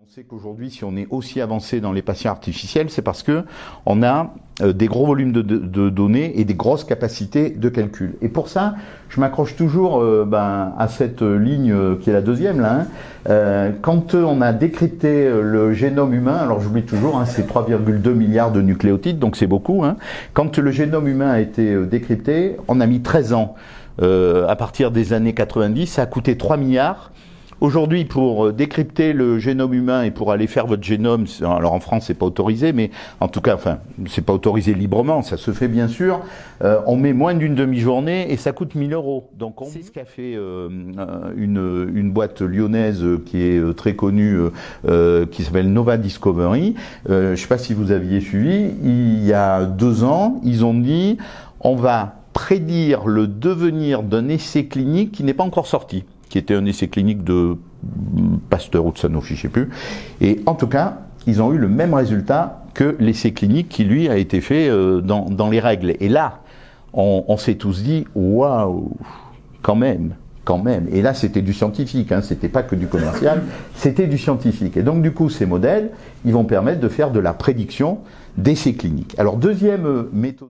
On sait qu'aujourd'hui, si on est aussi avancé dans les patients artificiels, c'est parce que on a des gros volumes de données et des grosses capacités de calcul. Et pour ça, je m'accroche toujours à cette ligne qui est la deuxième là. Quand on a décrypté le génome humain, alors j'oublie toujours, c'est 3,2 milliards de nucléotides, donc c'est beaucoup. Quand le génome humain a été décrypté, on a mis 13 ans. À partir des années 90, ça a coûté 3 milliards. Aujourd'hui, pour décrypter le génome humain et pour aller faire votre génome, alors en France c'est pas autorisé, mais en tout cas, c'est pas autorisé librement, ça se fait bien sûr. On met moins d'une demi-journée et ça coûte 1 000 €. Donc c'est ce qu'a fait une boîte lyonnaise qui est très connue, qui s'appelle Nova Discovery. Je sais pas si vous aviez suivi. Il y a 2 ans, ils ont dit on va prédire le devenir d'un essai clinique qui n'est pas encore sorti, qui était un essai clinique de Pasteur ou de Sanofi, je ne sais plus. Et en tout cas, ils ont eu le même résultat que l'essai clinique qui, lui, a été fait dans les règles. Et là, on s'est tous dit, waouh, quand même. Et là, c'était du scientifique, c'était pas que du commercial, c'était du scientifique. Et donc, du coup, ces modèles, ils vont permettre de faire de la prédiction d'essais cliniques. Alors, deuxième méthode.